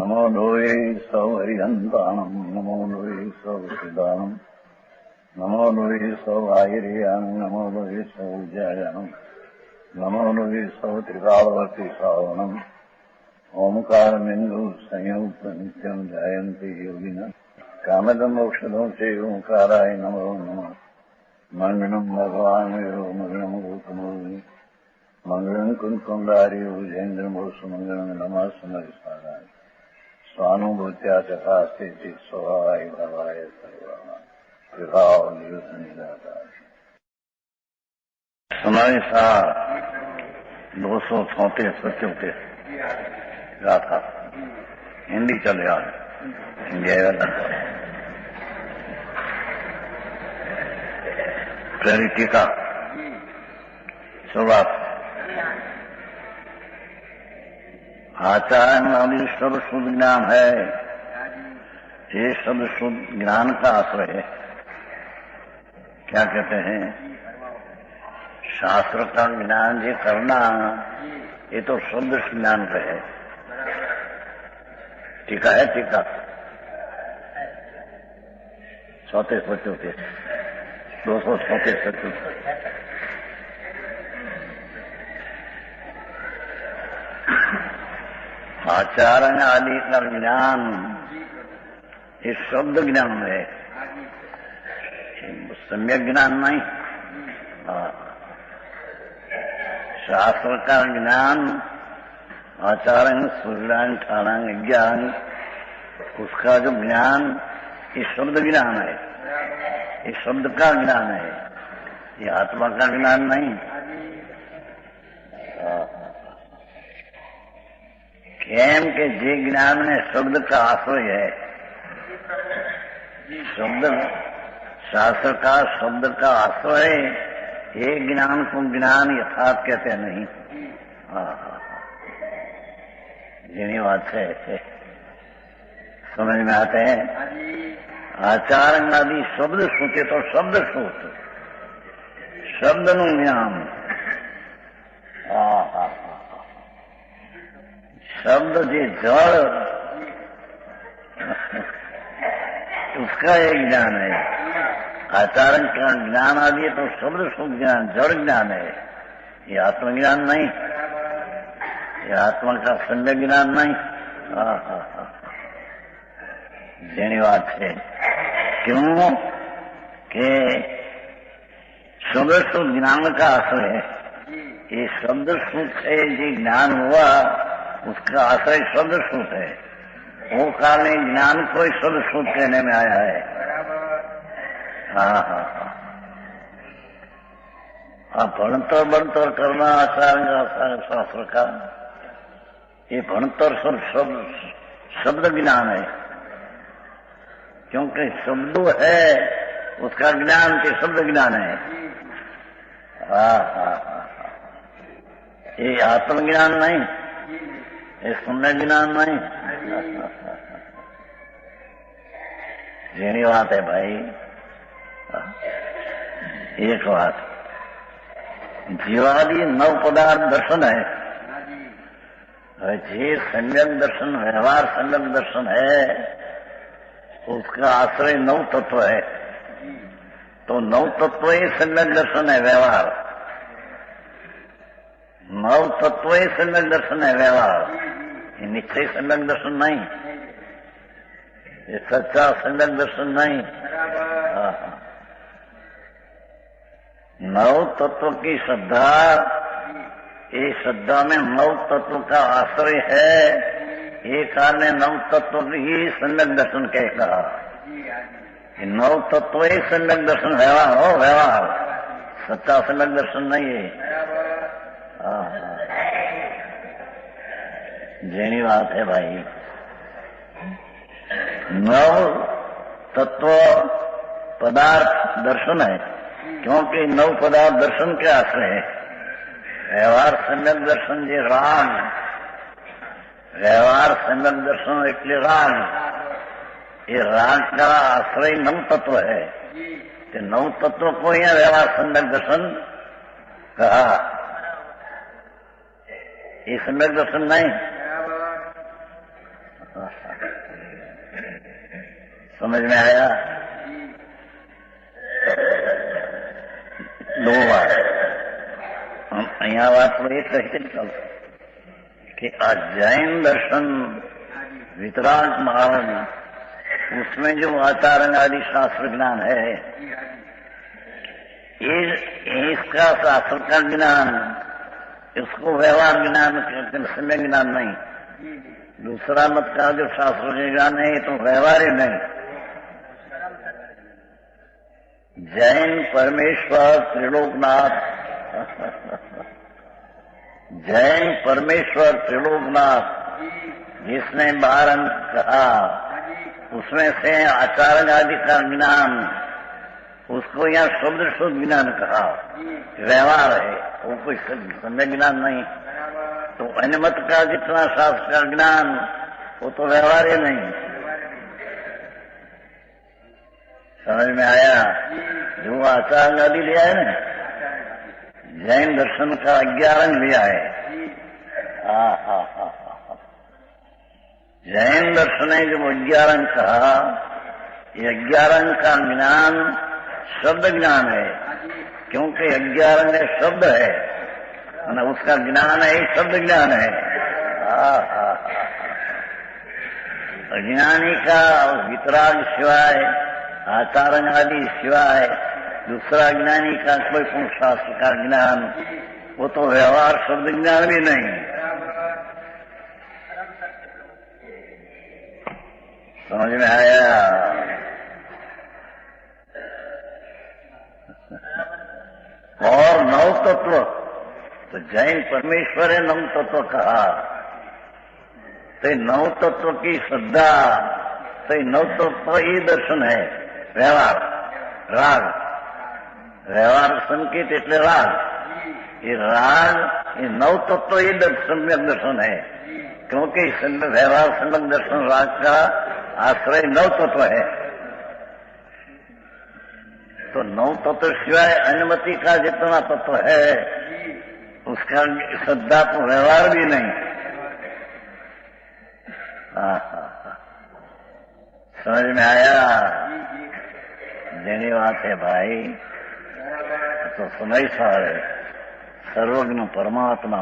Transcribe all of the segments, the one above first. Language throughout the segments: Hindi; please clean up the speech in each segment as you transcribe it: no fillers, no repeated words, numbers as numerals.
नमो लोये सौहरिहन्ताणम् नमो लोये सौहृदानम् नमो लोये सौभागिर्यानम् नमो लोये सौज्यायानम् नमो लोये सौत्रिकालवर्ति सावनम् ओंकारमिन्दु संयुक्त नित्यम् जायन्ति योगिनः कामदम् औषधम् च ओंकाराय नमो नमः मङ्गलम् भगवान् विरो मङ्गलम् गौतमोऽग्नि मङ्गलम् कुन्कुण्डारि भुजेन्द्रमोसुमङ्गलम् नमः समरिसाराय स्वानुभूत्या चकास्ते स्वभावाय भवाय सर्वाः विभाव निदाताय। सुनाई साहब 234 गाथा हिंदी चले आज इंडिया पहली टीका शुरुआत। आचार्य आदि सब शुद्ध ज्ञान है, ये सब शुद्ध ज्ञान का आश्रय है। क्या कहते हैं? शास्त्र का ज्ञान जी करना ये तो शुद्ध ज्ञान का है। टीका है टीका 34 234। आचारण आदि का ज्ञान ये शब्द ज्ञान है, सम्यक ज्ञान नहीं। शास्त्र का ज्ञान आचारण सूर्यान ठाणांग ज्ञान, उसका जो ज्ञान ये शब्द ज्ञान है, ये शब्द का ज्ञान है, ये आत्मा का ज्ञान नहीं। केम के जे ज्ञान में शब्द का आश्रय है, शब्द शास्त्र का शब्द का आश्रय, ये ज्ञान को ज्ञान यथार्थ कहते नहीं। जिन्हीं बात है समझ में आते हैं। आचार आदि शब्द सूते तो शब्द सूत शब्द नु ज्ञान। शब्द जे जड़ उसका एक ज्ञान है। आचारण का ज्ञान आदि तो शब्द शुद्ध ज्ञान जड़ ज्ञान है, ये आत्मज्ञान नहीं, ये आत्मा का सम्यक ज्ञान नहीं। जेनी बात है। क्यों कि शब्द शुद्ध ज्ञान का आश्रय है। ये शब्द शुद्ध से जो ज्ञान हुआ उसका आश्रय शब्द सूत है। वो कारण ज्ञान को शब्द सूत कहने में आया है। भणतर बनतर करना आचार्य शास्त्र का, ये भणतर शब्द ज्ञान है। क्योंकि शब्द है उसका ज्ञान के शब्द ज्ञान है। ये आत्मज्ञान नहीं, ये सुनने ज्ञान नहीं। जेनी बात है भाई। एक बात, जीवादि नव पदार्थ दर्शन है। जे सम्यक दर्शन व्यवहार सम्यक दर्शन है, उसका आश्रय नव तत्व है। तो नव तत्व ही सम्यक दर्शन है व्यवहार। नव तत्व ही सम्यक दर्शन है व्यवहार, ये निश्चय सम्यक दर्शन नहीं, ये सच्चा सम्यक दर्शन नहीं। नव तत्व की श्रद्धा, ये श्रद्धा में नव तत्व का आश्रय है। ये कारण नव तत्व ही सम्यक दर्शन कहेगा। नव तत्व ही सम्यक दर्शन व्यवहार हो, व्यवहार सच्चा सम्यक दर्शन नहीं है। जेनी बात है भाई। नव तत्व पदार्थ दर्शन है, क्योंकि नव पदार्थ दर्शन के आश्रय है। व्यवहार सम्यक दर्शन जे राग, व्यवहार सम्यक दर्शन એટલે राग, ये राग का आश्रय नव तत्व है। कि नव तत्व को यहाँ व्यवहार सम्यक दर्शन कहा, ये सम्यक दर्शन नहीं। समझ में आया? दो बार यहाँ बात तो एक कहते निकल कि जैन दर्शन वितराग मार्ग, उसमें जो आचारण आदि शास्त्र ज्ञान है, इसका शास्त्र का ज्ञान, इसको व्यवहार ज्ञान कहते, समय ज्ञान नहीं। दूसरा मत का जो शास्त्र ज्ञान है, ये तो व्यवहार ही नहीं। जैन परमेश्वर त्रिलोकनाथ, जैन परमेश्वर त्रिलोकनाथ जिसने 12 अंक कहा, उसमें से आचारण आदि का ज्ञान, उसको यहाँ शुद्ध ज्ञान कहा, व्यवहार है, वो कोई समय ज्ञान नहीं। तो अनुमत का जितना शास्त्र का ज्ञान, वो तो व्यवहार ही नहीं। समझ में आया? जो आचार आदि लिया है ना, जैन दर्शन का 11 लिया है। जैन दर्शन ने जो 11 कहा, ये 11 का ज्ञान शब्द ज्ञान है, क्योंकि 11 शब्द है, उसका ज्ञान है, शब्द ज्ञान है। अज्ञानी का वितराग सिवाय, आचारण आदि सिवाय दूसरा ज्ञानी का कोई शास्त्र का ज्ञान, वो तो व्यवहार शब्द ज्ञान भी नहीं। समझ में आया? और 9 तत्व, तो जैन परमेश्वर है 9 तत्व कहा, तो 9 तत्व की श्रद्धा, तो 9 तत्व ही दर्शन है। व्यवहार राग, व्यवहार संकेत એટલે राग, ये राग, ये 9 तत्व ही दर्शन है, क्योंकि व्यवहार सम्यक दर्शन राग का आश्रय 9 तत्व है। तो 9 तत्व सिवाय अनुमति का जितना तत्व है, उसका श्रद्धा तो व्यवहार भी नहीं। समझ में आया? जेनी बात है भाई, तो सुनाई सारे सर्वज्ञ परमात्मा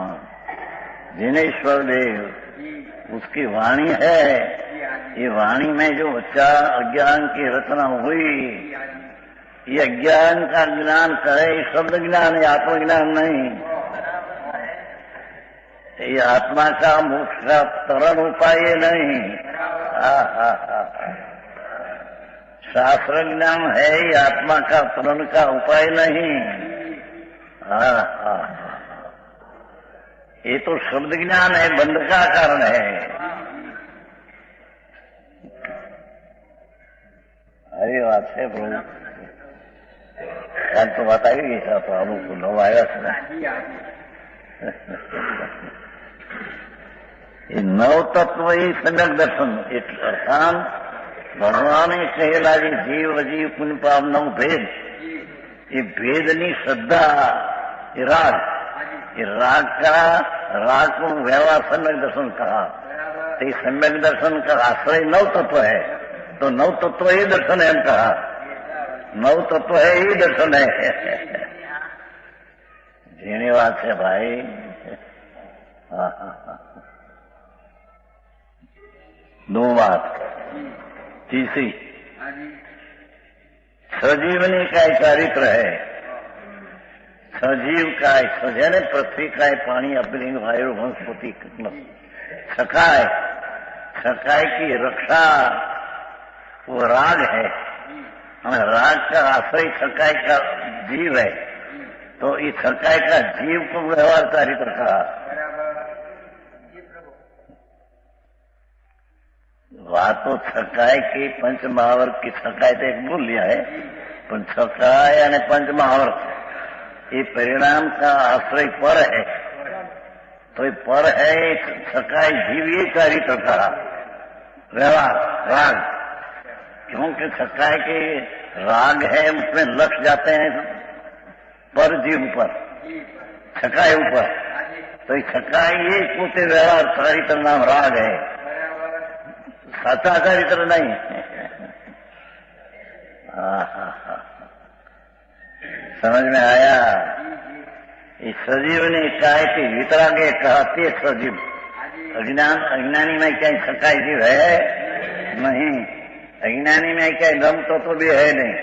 जिनेश्वर देव, उसकी वाणी है। ये वाणी में जो अज्ञान की रचना हुई, ये अज्ञान का ज्ञान करे, शब्द ज्ञान है, आत्मज्ञान नहीं। ये आत्मा का मोक्ष का तरल उपाय नहीं। शास्त्र ज्ञान है, ये आत्मा का तरल का उपाय नहीं। ये तो शब्द ज्ञान है, बंध का कारण है। अरे बात है प्रभु, कल तो बताइए तो हम लोग आएगा सुना। ये 9 तत्व ही सम्यक दर्शन, अर्थात भगवान कहेला जीव अजीव पुण्य पाप 9 भेद, ये भेदनी श्रद्धा, ये राग, ये राग को व्यवहार सम्यक दर्शन कहा। तो ये सम्यक दर्शन का आश्रय 9 तत्व है, तो 9 तत्व ही दर्शन है हम कहा, 9 तत्व है ही दर्शन है। जीने बात है भाई। दो बात, तीसरी सजीवनी का चरित्र है। सजीव का सजन पृथ्वी का पानी अपलिंग वायु वनस्पति सकाय, सकाय की रक्षा वो राग है। राग का आश्रय सकाय का जीव है, तो इस सकाय का जीव को व्यवहार चरित्र कहा। बात तो छकाय की पंच महावर्त की छकाय तो एक बोल लिया है, पर छकाय यानी पंच महावर्त ये परिणाम का आश्रय पर है। तो ये पर है, छकाय जीव ये चरित्र का व्यवहार राग, क्योंकि छकाय के राग है, उसमें लक्ष्य जाते हैं पर जीव पर, छकाय ऊपर। तो ये छकाय ये पोते व्यवहार चरित्र नाम राग है। साचा चरित्र नहीं। समझ में आया? इस सजीवनी काय की वितरागे कहते सजीव। अज्ञानी में क्या सकाई जीव है? नहीं। अज्ञानी में क्या दम तो भी है नहीं।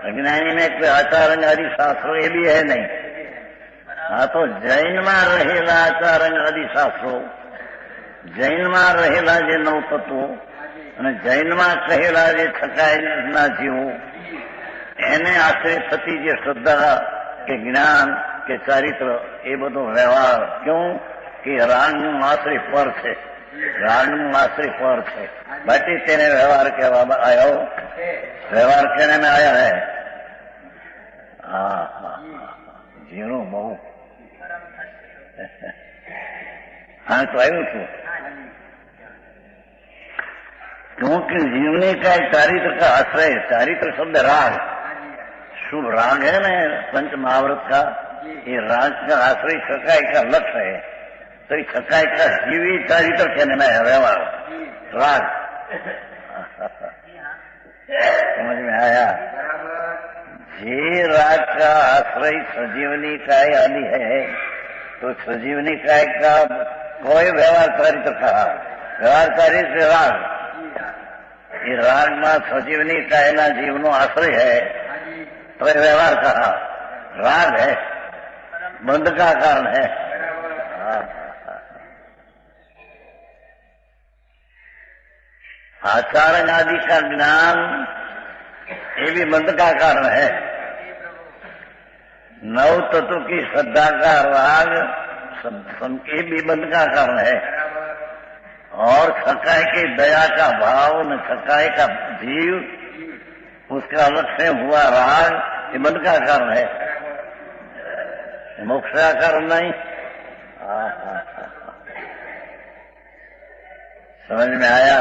अज्ञानी में कोई आचार आदि शास्त्रों ये भी है नहीं। हाँ, तो जैन में रहेला आचार आदि शास्त्रों, जैन में रहेला जे नव तत्वों અને જૈનમાં કહેલા જે છકાયેલા જીવો એને આશ્રય થતી જે શ્રદ્ધા કે જ્ઞાન કે ચારિત્ર એ બધો વ્યવહાર, ક્યું કે રાગનું આશ્રય પર છે, રાગનું આશ્રય પર છે, બાકી તેને વ્યવહાર કહેવામાં આવ્યો। વ્યવહાર कहने में आया है। हाँ हाँ, ઝીણું બહુ। हाँ, तो આવ્યું છું। क्योंकि जीवनी का एक चारित्र का आश्रय, चारित्र शब्द राग, शुभ राग है ना पंच महाव्रत का, ये राग का आश्रय छकाई का लक्ष्य है। तो ये छकाई का जीवी चारित्र कहने में है व्यवहार, राग। समझ में आया? जे राग का आश्रय सजीवनी काय आदि है, तो सजीवनी काय का कोई व्यवहार चारित्र कहा, व्यवहार चारित्र राग। ये राग में सजीवनी कायना जीवनो आश्रय है, तो ये व्यवहार कहा, राग है, बंध का कारण है। आचार आदि का ज्ञान ये भी बंध का कारण है। नव तत्व की श्रद्धा का राग ये भी बंध का कारण है। और छकाई की दया का भाव न छकाई का जीव, उसका लक्ष्य हुआ राग, ये बंध का कारण है, मोक्ष का कारण नहीं। समझ में आया?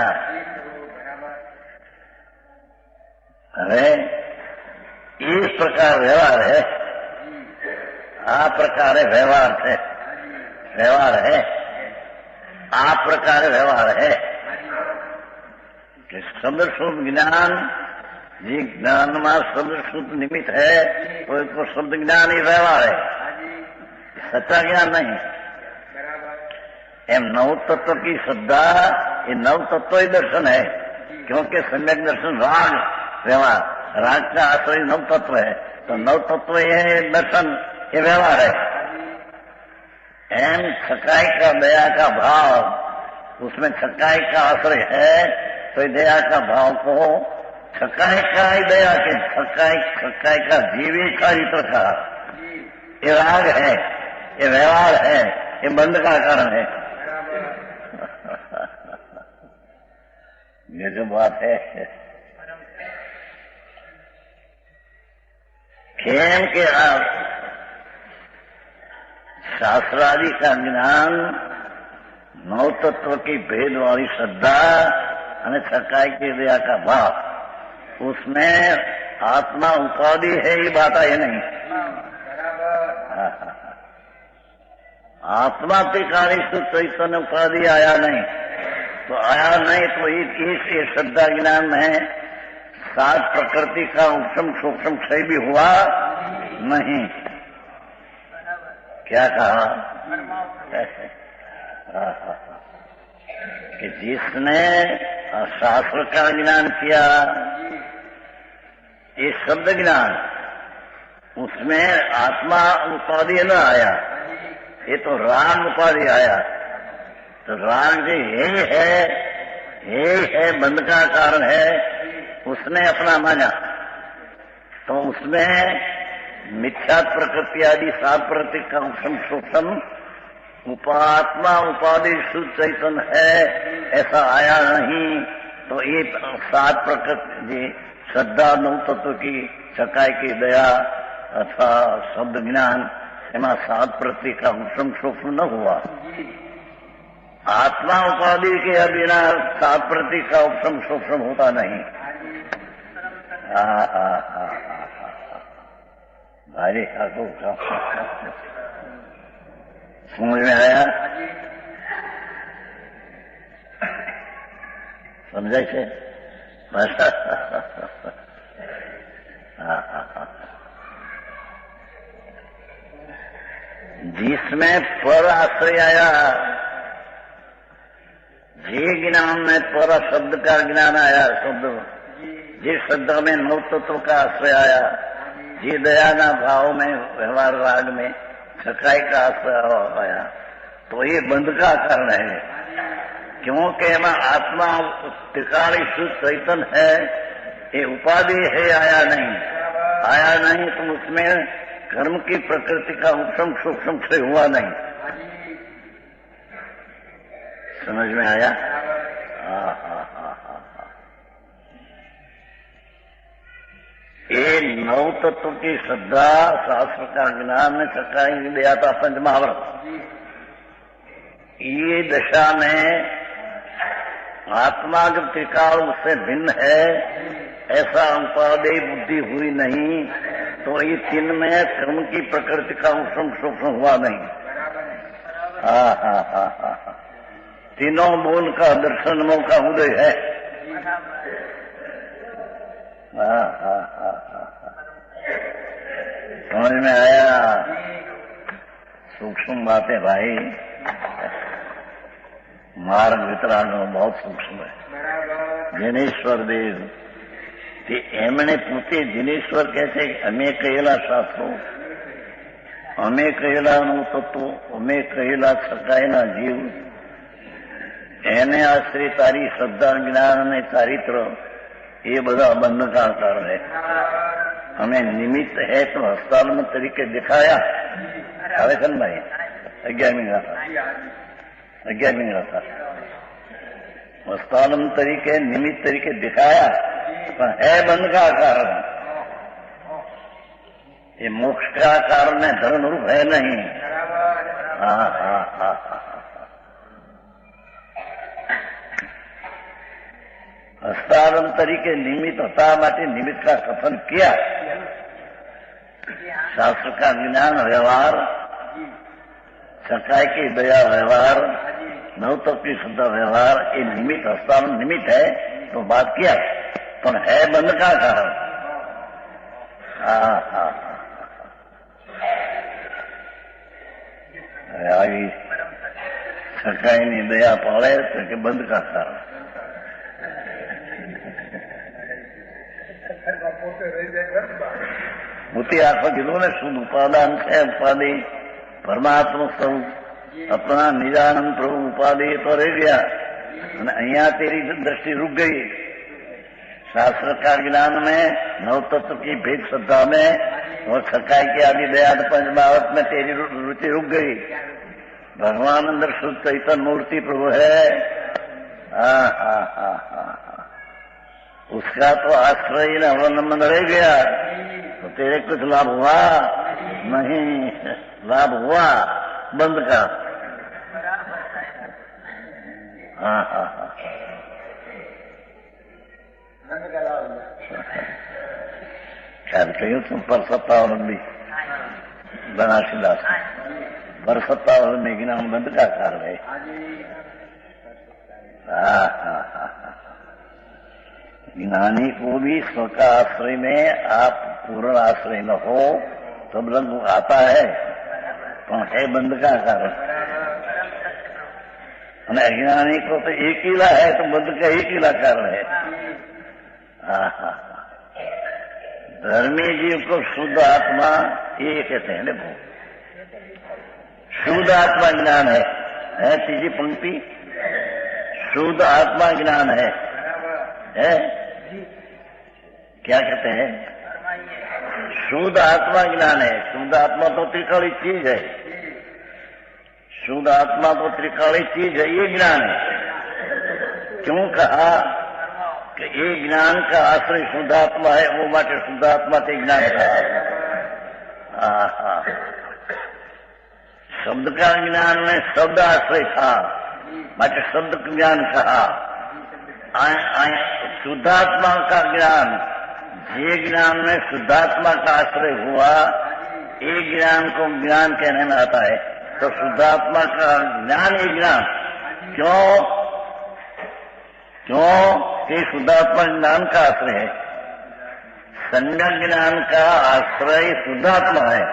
अरे इस प्रकार व्यवहार है, आ प्रकार व्यवहार है, व्यवहार है, आ प्रकार व्यवहार है कि शब्द शुद्ध ज्ञान, जी ज्ञान में शब्द शुद्ध निमित्त है, तो इसको शब्द ज्ञान ही व्यवहार है, सच्चा ज्ञान नहीं। एम नव तत्व की श्रद्धा, ये नव तत्व ही दर्शन है, क्योंकि सम्यक दर्शन राग व्यवहार, राग का आश्रय नव तत्व है, तो नव तत्व ये दर्शन ये व्यवहार है। एम छकाई का दया का भाव, उसमें छकाई का आश्रय है, तो दया का भाव को छकाई का ही दया के छकाई का जीवी चारित्र का ये राग है, ये व्यवहार है, ये बंध का कारण है। ये जो बात है खेम के शास्त्रादि का ज्ञान, नौ तत्व की भेद वाली श्रद्धा और छकाई की दया का भाव, उसमें आत्मा उपाधि है, ये बात है नहीं। आत्मा त्रिकाली चैतन्य उपाधि आया नहीं, तो आया नहीं तो इस श्रद्धा ज्ञान में सात प्रकृति का उपशम सूक्ष्म क्षय भी हुआ नहीं। क्या कहा कि जिसने शास्त्र का ज्ञान किया, ये शब्द ज्ञान, उसमें आत्मा उपाधि न आया, ये तो राग उपाधि आया। तो राग जो यही है बंध का कारण है, उसने अपना माना, तो उसमें मिथ्या प्रकृति आदि सात प्रकृति का उपशम सूक्ष्म उपात्मा उपाधि शुद्ध चैतन्य है, ऐसा आया नहीं। तो ये सात प्रकृति श्रद्धा नौ तत्व की छकाई की दया अथवा शब्द ज्ञान, एमा सात प्रकृति का उपशम सूक्ष्म न हुआ। आत्मा उपाधि के बिना सात प्रकृति का उपशम सूक्ष्म होता नहीं। भारी समझ में आया? समझाय છે ભાષા जिसमें पर आश्रय आया, जे ज्ञान में पर शब्द का ज्ञान आया, शब्द जिस शब्द में नौ तत्व का आश्रय आया, जी दयाना भाव में व्यवहार राग में सकाई का आश्रय आया, तो ये बंध का कारण है। क्योंकि एम आत्मा त्रिकाली शुद्ध चैतन है, ये उपाधि है, आया नहीं तो उसमें कर्म की प्रकृति का उपशम सूक्ष्म से हुआ नहीं। समझ में आया? ये नौ तत्व की श्रद्धा, शास्त्र का ज्ञान में सकाई दिया था पंचमहाव्रत। ये दशा में आत्मा जब त्रिकाल उससे भिन्न है, ऐसा उपादेय बुद्धि हुई नहीं, तो ये तीन में कर्म की प्रकृति का उपशम सूक्ष्म हुआ नहीं। तीनों मूल का दर्शन मोह का उदय है। समझ में आया? सूक्ष्म बात है भाई, मार्ग वितरण बहुत सूक्ष्म है। जिनेश्वर देव એમણે પોતે જીનેશ્વર કહે છે કે અમે કહેલા શાસ્ત્રો, અમે કહેલાનું તત્વ, અમે કહેલા સકાયના જીવ, એને આશ્રય તારી શ્રદ્ધા, જ્ઞાન અને ચારિત્ર એ બધા બંધનકાર કારણ है। हमें निमित्त है तो हस्तालम तरीके दिखाया। આવે છે ને ભાઈ? 11મી गाथा हस्तालम तरीके निमित्त तरीके दिखाया, है बंध का कारण। ये मोक्ष का कारण है, धर्म रूप है नहीं। हस्तारण तरीके निमित्त होता माटे निमित्त का कथन किया। शास्त्र का ज्ञान व्यवहार, सकाय की दया व्यवहार, नवतत्व की शुद्ध व्यवहार, ये निमित्त हस्तारण निमित्त है तो बात किया, पर है बंध का कारण। आई सकाई ની દયા પાળે તો કે બંધ કા કારણ। મોટી આખો કીધું ને શુદ્ધ ઉપાદાન છે, ઉપાધિ પરમાત્મા સ્વરૂપ अपना निजानंद प्रभु उपाधि तो रह गया। अहिया तेरी दृष्टि रुक गई। शास्त्र का ज्ञान में, नव तत्व की भेद श्रद्धा में और सकाई की आदि दया पंचभावत में तेरी रुचि रुक गई। भगवान अंदर शुद्ध चैतन्य मूर्ति प्रभु है। उसका तो आश्रय न अवलंबन रह गया, तो तेरे कुछ लाभ हुआ नहीं। लाभ हुआ बंद का। ख्याल कहियो तुम पर सत्तावलंबी बनारसीदास पर सत्तावलंबी के नाम बंद का कारण है। ज्ञानी को भी स्व का आश्रय में आप पूर्ण आश्रय न हो तब रंग आता है, तो है बंद का कारण। अज्ञानी को तो एक ही ला है, तो बंद का एक ही ला कारण है। धर्मी जीव को शुद्ध आत्मा ये कहते हैं। देखो, शुद्ध आत्मा ज्ञान है तीसरी पंक्ति, शुद्ध आत्मा ज्ञान है? क्या कहते हैं? शुद्ध आत्मा ज्ञान है। शुद्ध आत्मा तो त्रिकाली चीज है। शुद्ध आत्मा तो त्रिकाली चीज है, ये ज्ञान है। क्यों कहा कि ये ज्ञान का आश्रय शुद्ध आत्मा है, वो माटे शुद्ध आत्मा ते ज्ञान कहा। शब्द का ज्ञान में शब्द आश्रय था, माटे शब्द ज्ञान कहा। शुद्धात्मा का ज्ञान, ये ज्ञान में शुद्धात्मा का आश्रय हुआ, ये ज्ञान को ज्ञान कहने में आता है। तो शुद्धात्मा का ज्ञान ये ज्ञान क्यों? क्यों कि शुद्धात्मा ज्ञान का आश्रय है। सम्यक ज्ञान का आश्रय शुद्धात्मा है,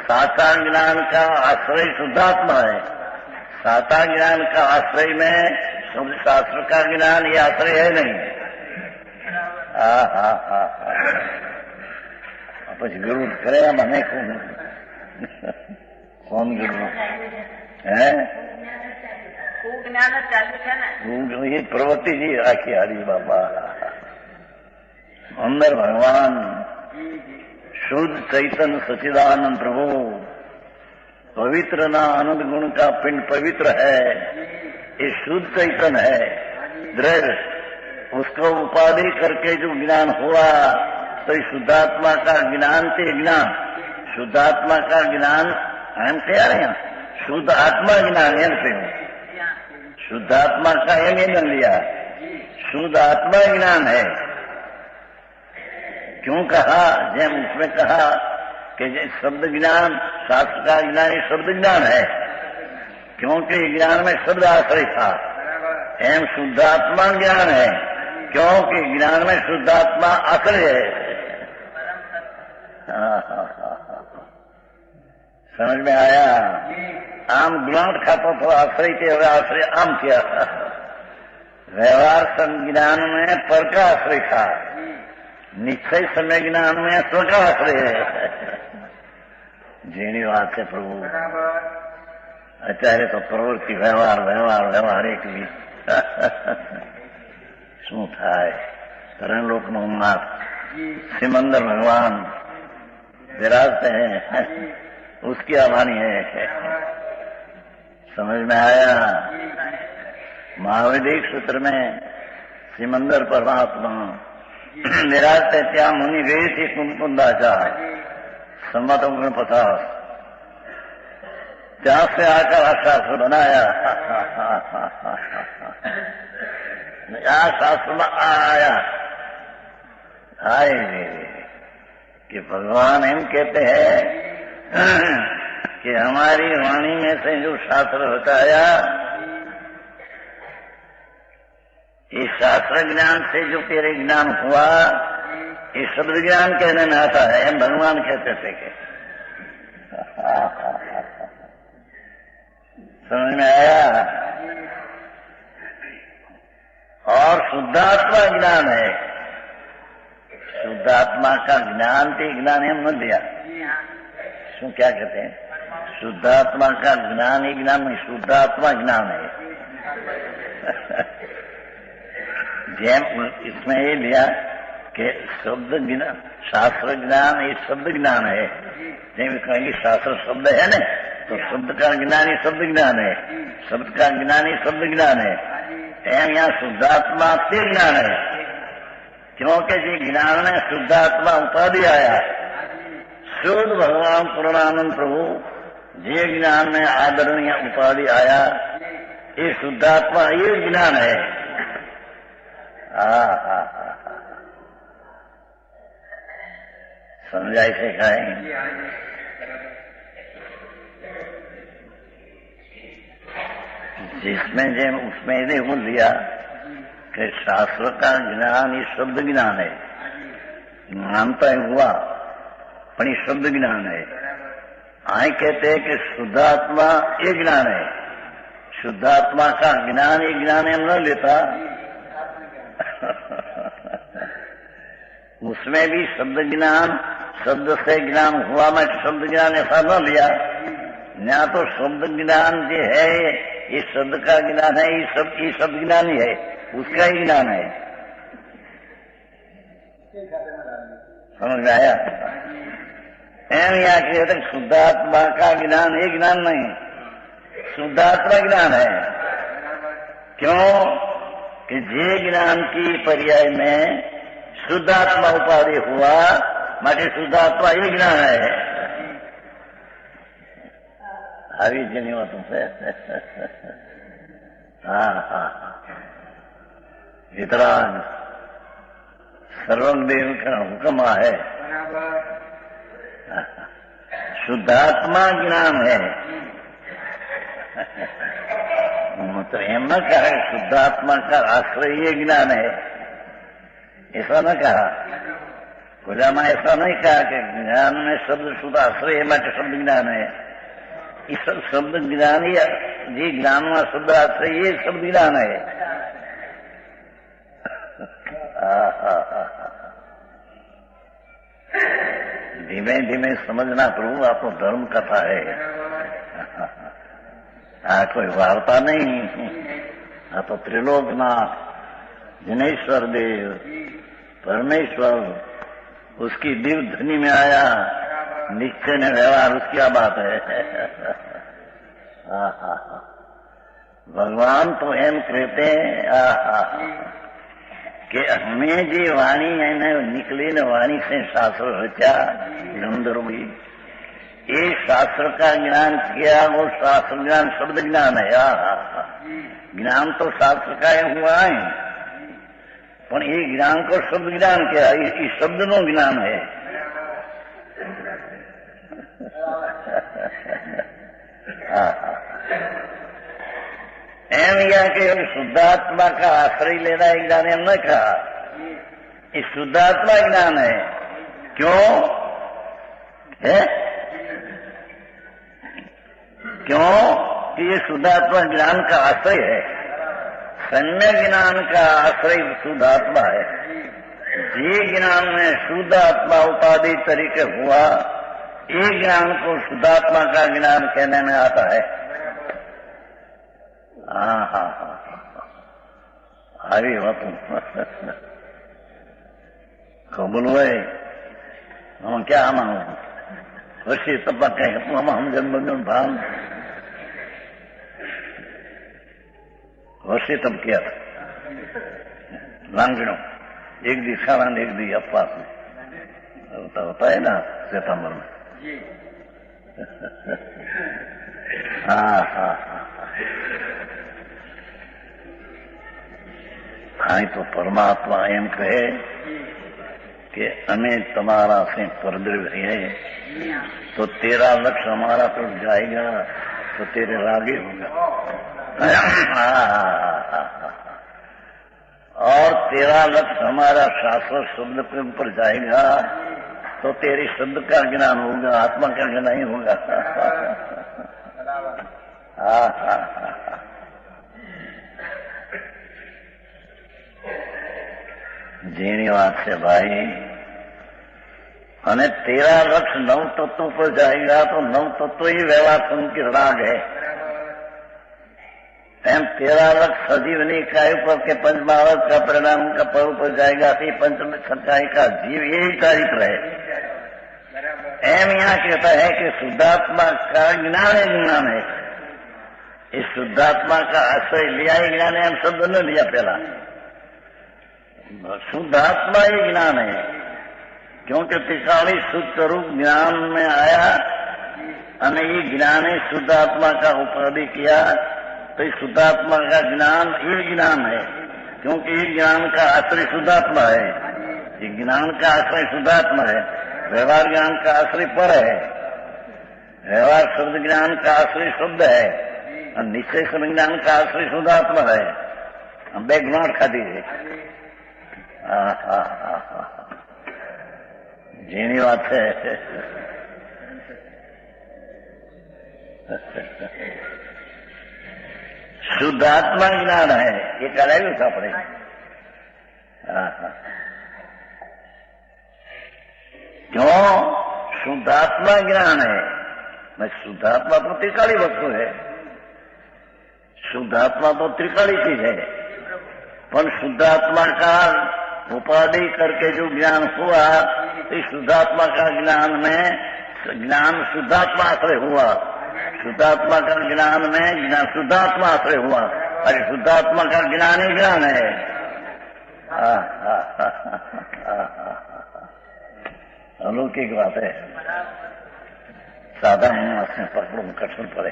साकार ज्ञान का आश्रय शुद्धात्मा है। साकार ज्ञान का आश्रय में शुद्ध शास्त्र का ज्ञान ये आश्रय है नहीं। પછી ગુરુ કરે મને કોણ ગુરુ હે ये प्रवृत्ति जी आखी हरी बाबा अंदर भगवान शुद्ध चैतन्य सचिदानंद प्रभु पवित्र ना आनंद गुण का पिंड पवित्र है, ये शुद्ध चैतन्य है दृढ़। उसको उपाधि करके जो ज्ञान हुआ तो शुद्धात्मा का ज्ञान से ज्ञान, शुद्धात्मा का ज्ञान हम कह रहे हैं शुद्ध आत्मा ज्ञान है से शुद्धात्मा का ये नहीं बन लिया, शुद्ध आत्मा ज्ञान है। क्यों कहा? जब उसमें कहा कि शब्द ज्ञान शास्त्र का ज्ञान ये शब्द ज्ञान है, क्योंकि ज्ञान में शब्द आश्रय था। एवं शुद्धात्मा ज्ञान है क्योंकि ज्ञान में शुद्धात्मा आश्रय है। समझ में आया? आम गुलाट खाता तो आश्रय के आश्रय आम किया था। व्यवहार संज्ञान में पर का आश्रय था, निश्चय समय ज्ञान में स्व का आश्रय है। जीणी बात है प्रभु। અત્યારે તો પ્રવૃત્તિ વ્યવહાર વ્યવહાર વ્યવહાર એકલી શું થાય? तरनलोकનો नाथ सिमंदर भगवान विराजते हैं, उसकी आभानी है। समझ में आया? महाविदेक सूत्र में सिमंदर परमात्मा विराजते त्या मुनि गए थे कुंदाचार संवत 49 ત્યાં से आकर शास्त्र बनाया। આ શાસ્ત્રમાં आया आए कि भगवान एम कहते हैं कि हमारी वाणी में से जो शास्त्र बताया, इस शास्त्र ज्ञान से जो तेरे ज्ञान हुआ, ये शब्द ज्ञान कहने में आता है। हम भगवान कहते थे कि समझ में आया? और शुद्धात्मा ज्ञान है, शुद्धात्मा का ज्ञान थी ज्ञान हम न दिया। शू क्या कहते हैं? शुद्धात्मा का ज्ञान ही ज्ञान नहीं, शुद्धात्मा ज्ञान है। जैम इसमें ये लिया कि शब्द ज्ञान शास्त्र ज्ञान ये शब्द ज्ञान है। जैसे कहेंगे शास्त्र शब्द है ना, तो शब्द का ज्ञान ही शब्द ज्ञान है, शब्द का ज्ञान ही शब्द ज्ञान है। एम यहाँ शुद्धात्मा से ज्ञान है क्योंकि जी ज्ञान में शुद्धात्मा उपाधि आया। शुद्ध भगवान पूर्णानंद प्रभु जे ज्ञान में आदरणीय उपाधि आया, ये शुद्धात्मा ये ज्ञान है। समझाई से खाएंगे? जिसमें जब उसमें यदि हो लिया कि शास्त्र का ज्ञान ये शब्द ज्ञान है, मानता हुआ पर ये शब्द ज्ञान है। आए कहते हैं कि शुद्धात्मा ये ज्ञान है, शुद्धात्मा का ज्ञान ये ज्ञान हम न लेता। उसमें भी शब्द ज्ञान, शब्द से ज्ञान हुआ, मैं शब्द ज्ञान ऐसा न लिया। यहाँ तो शब्द ज्ञान जो है ये शब्द का ज्ञान है, ये शब्द ज्ञान ही है, उसका ही ज्ञान है। समझ में आया? एम यहाँ कहते शुद्धात्मा का ज्ञान ये ज्ञान नहीं, शुद्धात्मा ज्ञान है। क्यों कि जे ज्ञान की पर्याय में शुद्धात्मा उपाधि हुआ, माटे शुद्धात्मा ये ज्ञान है। આવી જ ની વાતો છે। વિતરાગ सर्वदेव का हुक्म है, शुद्धात्मा ज्ञान है। तो एम न कहा शुद्धात्मा का आश्रय ये ज्ञान है, ऐसा न कहा। खुलामा ऐसा नहीं कहा कि ज्ञान में शब्द शुद्ध आश्रय है, शब्द ज्ञान है। इस शब्द ज्ञान जी ज्ञान में शुद्ध आश्रय ये शब्द ज्ञान है। धीमे धीमे समझना प्रभु, आप तो धर्म कथा है, कोई वार्ता नहीं। तो त्रिलोकनाथ जिनेश्वर देव परमेश्वर उसकी दिव्य ध्वनि में आया, निश्चय ने व्यवहार उसकी क्या बात है। भगवान तो एम कहते हैं कि हमें जी वाणी है न निकली न वाणी से शास्त्र रचा गंधर्व भी, ये शास्त्र का ज्ञान किया, वो शास्त्र ज्ञान शब्द ज्ञान है। ज्ञान तो शास्त्र का हुआ है, पर ये ज्ञान को शब्द ज्ञान क्या, ये शब्द नो ज्ञान है। एम या कि शुद्धात्मा का आश्रय लेना एक ज्ञान एम न कहा, ये शुद्धात्मा ज्ञान है। क्यों है? क्यों कि ये शुद्धात्मा ज्ञान का आश्रय है। सम्य ज्ञान का आश्रय शुद्धात्मा है। ये ज्ञान में शुद्धात्मा उपाधि तरीके हुआ, ये ज्ञान को शुद्धात्मा का ज्ञान कहने में आता है। अरे बात कबूल हुए हम क्या मांगो वैसे तब कहें हम जन्म भान वैसे तब किया था लांगड़ों एक दी सारा एक दी अपवास में होता है ना सितंबर में। हाँ तो परमात्मा एम कहे कि हमें तुम्हारा से परद्रव्य है, तो तेरा लक्ष्य हमारा टूट जाएगा तो तेरे रागे होगा। और तेरा लक्ष्य हमारा शास्त्र शब्द के ऊपर जाएगा तो तेरी शब्द का ज्ञान होगा, आत्मा का ज्ञान नहीं होगा। जीनी बात से भाई, અને तेरा लक्ष्य नव तत्व पर जाएगा तो नव तत्व ही व्यवहार की राग है। एम तेरा लक्ष्य सजीवनी इकाई पर के पंचमहावत का परिणाम का पर्व पर जाएगा तो पंचम सच्चाई का जीव यही चरित्र है। एम यहाँ कहता है कि शुद्धात्मा का ज्ञान है, ज्ञान है। इस शुद्धात्मा का आश्रय लिया ही ज्ञान है, हम शब्द न लिया पहला। शुद्धात्मा ही ज्ञान है, क्योंकि त्रिकाली शुद्ध रूप ज्ञान में आया और ये ज्ञान है शुद्धात्मा का उपाधि किया, तो इस शुद्धात्मा का ज्ञान ये ज्ञान है, क्योंकि ये ज्ञान का आश्रय शुद्धात्मा है। ये ज्ञान का आश्रय शुद्धात्मा है, व्यवहार ज्ञान का आश्रय पर है। व्यवहार शब्द ज्ञान का आश्रय शब्द है और निश्चय शब्द ज्ञान का आश्रय शुद्धात्मा है। हम बैकग्राउंड खाती है। जीनी बात है। शुद्धात्मा ज्ञान है, ये कराएंगे था अपने। क्यों? शुद्धात्मा ज्ञान है। मैं शुद्धात्मा तो त्रिकाली वस्तु है, शुद्धात्मा तो त्रिकाली चीज है, पर शुद्धात्मा का उपाधि करके जो ज्ञान हुआ, इस शुद्धात्मा का ज्ञान में ज्ञान शुद्धात्मा आश्रय हुआ, शुद्धात्मा का ज्ञान में ज्ञान शुद्धात्मा आश्रय हुआ, अरे शुद्धात्मा का ज्ञान ही ज्ञान है। अलौकिक बात है, साधा में पकड़ो कठिन पड़े।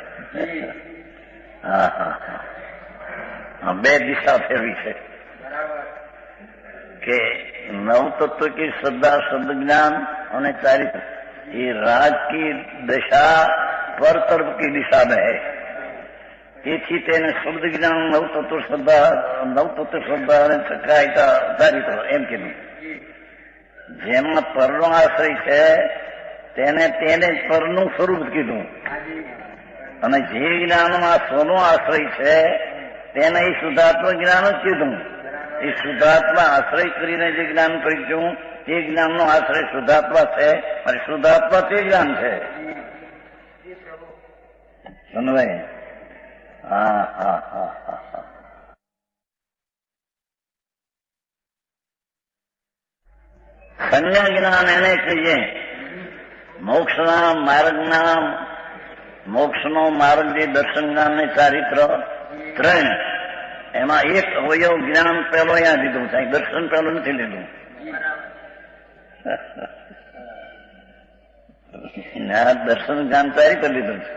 हाँ बे दिशा फेरवी है कि नव तत्व की श्रद्धा शब्द ज्ञान और चारित्र ये राज की दिशा पर तरफ की दिशा में है। તેથી તેને શબ્દ જ્ઞાન નવતત્વ શ્રદ્ધા અને સકાયતા ચારિત્ર એમ કીધું. જેમાં પરનો આશ્રય છે તેને જ પરનું સ્વરૂપ કીધું, અને જે જ્ઞાનમાં સ્વનો આશ્રય છે તેને એ શુદ્ધાત્મા જ્ઞાન જ કીધું. એ શુદ્ધાત્મા આશ્રય કરીને જે જ્ઞાન પ્રગટ્યું તે જ્ઞાનનો આશ્રય શુદ્ધાત્મા છે, અને શુદ્ધાત્મા તે જ્ઞાન છે. સમજાય? હા હા હા હા હા. સંજ્ઞા જ્ઞાન એને કહીએ. મોક્ષનો માર્ગ જે દર્શન જ્ઞાન ને ચારિત્ર ત્રણ, એમાં એક અવયવ જ્ઞાન પેલો અહીંયા દીધું છે, દર્શન પેલું નથી લીધું. દર્શન જ્ઞાન ચારિત્ર લીધું છે.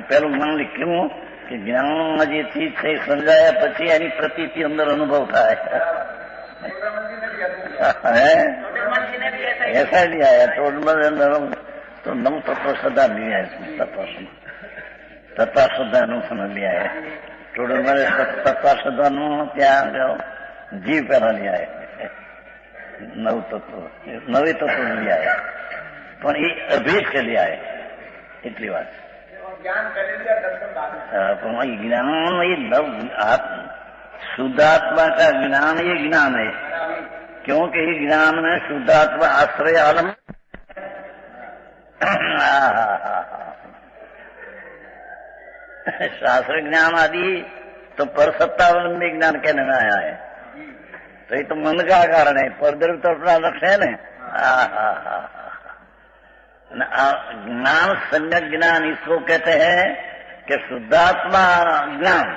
પેલું જ્ઞાન લખ્યું કે જ્ઞાનમાં જે ચીજ છે એ સમજાયા પછી એની પ્રતીતિ અંદર અનુભવ થાય. ऐसा नहीं आया टोटल तो नव तत्व सदा नहीं आया. तत्व सदा નું સમજ નહીં આયા. ટોટલ મારે તત્વ સદા નું ત્યાં જીવ પહેલા નહીં આયા. નવ તત્વ નવે તત્વ નહીં આયા, પણ એ અભેદ કરી આયા એટલી વાત. પણ જ્ઞાન ये नव शुद्धात्मा का ज्ञान ये ज्ञान है, क्योंकि ज्ञान में शुद्धात्मा आश्रय आलम. शास्त्र ज्ञान आदि तो पर सत्तावलंबी ज्ञान कहने में आया है, तो ये तो मन का कारण है, पर द्रव्य तो अपना लक्ष्य है ना. ज्ञान सम्यक ज्ञान इसको कहते हैं कि शुद्धात्मा ज्ञान.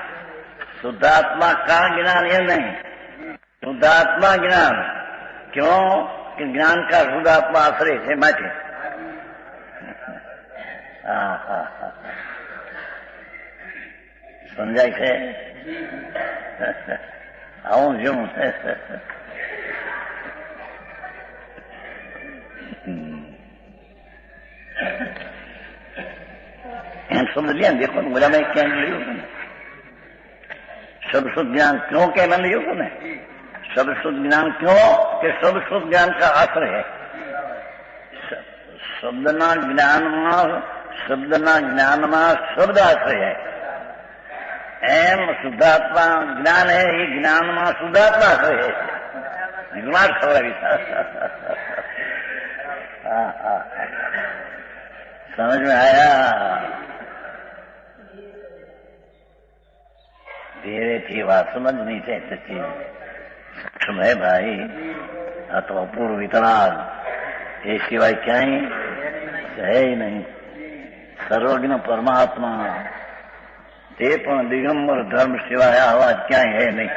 शुद्धात्मा का ज्ञान ये नहीं, शुद्धात्मा ज्ञान. क्यों कि ज्ञान का शुद्धात्मा आश्रय છે માટે. સમજાય છે? આવું શું એમ સમજ लिया. देखो बोला मैं क्या लियो सब शुद्ध ज्ञान क्यों के मन लियो ने. सब शुद्ध ज्ञान क्यों कि सब शुद्ध ज्ञान का आश्रय है. शब्दना ज्ञाનમાં શબ્દ આશ્રય है. એમ શુદ્ધાત્મા જ્ઞાન है, ये જ્ઞાનમાં શુદ્ધાત્મા આશ્રય है. દિમાગ ખવડાવી. समझ में आया? धीरे थी बात समझनी चाहिए चीज. सूक्ष्म है भाई, आ तो अपूर्व वितराग ये सिवाय क्या ही है ही नहीं. सर्वज्ञ परमात्मा ते पण दिगंबर धर्म सिवाय आवाज क्या है नहीं.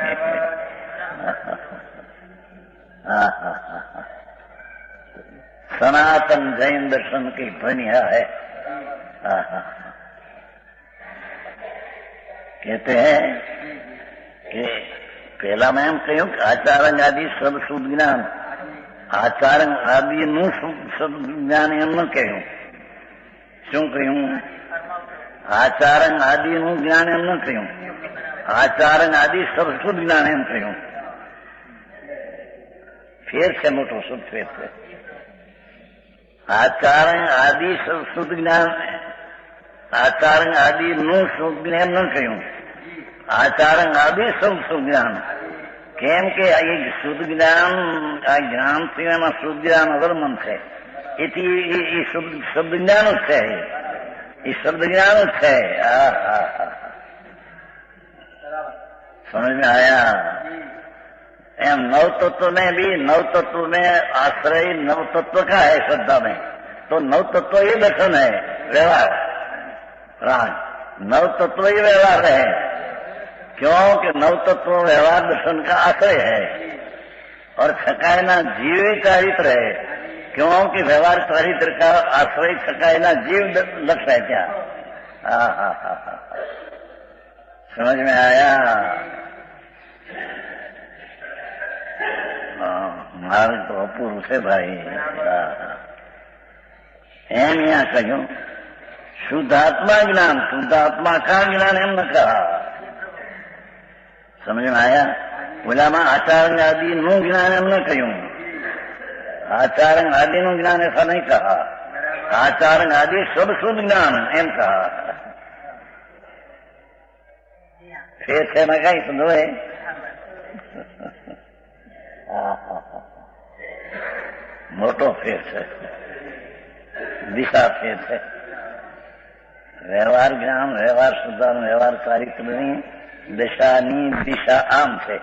सनातन जैन दर्शन की ध्वनिया है. कहते हैं कि पहला मैं एम कहूं कि आचार्य आदि सब शुद्ध ज्ञान. आचार्य आदि નું શુદ્ધ જ્ઞાન એમ ન કહ્યું. શું કહ્યું? આચાર્ય આદિ નું જ્ઞાન એમ ન કહ્યું. આચાર્ય આદि सब શુદ્ધ જ્ઞાન એમ કહ્યું. ફેર છે મોટો શુદ્ધ ફેર છે. आचार्य आदि शुद्ध ज्ञान, आचार्य आदि નું શુદ્ધ જ્ઞાન ન કહ્યું. आचार्य आदि सब શુદ્ધ જ્ઞાન. કેમ કે આ શુદ્ધ જ્ઞાન, આ જ્ઞાન સિવાયમાં શુદ્ધ જ્ઞાન અવલંબન છે. એથી એ શબ્દ જ્ઞાન જ છે. એ શબ્દ જ્ઞાન જ છે. समझ में आया? एम नव तत्व में भी नव तत्व में आश्रय नव तत्व का है श्रद्धा में, तो नव तत्व ही दर्शन है, व्यवहार राज. नव तत्व ही व्यवहार है. क्योंकि नव तत्व व्यवहार दर्शन का आश्रय है. और छकायना जीव चारित्र है. क्योंकि व्यवहार चारित्र का आश्रय छकायना जीव लक्ष्य है. क्या समझ में आया? मार्ग तो अपूर्व છે ભાઈ. એમ અહીંયા કહ્યું शुद्धात्मा ज्ञान, शुद्धात्मा का ज्ञान एम न कहा। समझ में आया? बोलाમાં આચાર્ય આદિનું જ્ઞાન એમ ન કહ્યું, આચાર્ય આદિનું જ્ઞાન ऐसा नहीं कहा, आचार्य आदि सब शुद्ध ज्ञान एम कहा। फेर છે એમાં કઈ સમજો है? મોટો ફેર છે, દિશા ફેર છે। વ્યવહાર જ્ઞાન, વ્યવહાર શુદ્ધાન, વ્યવહાર ચારિત્રની દશાની દિશા આમ છે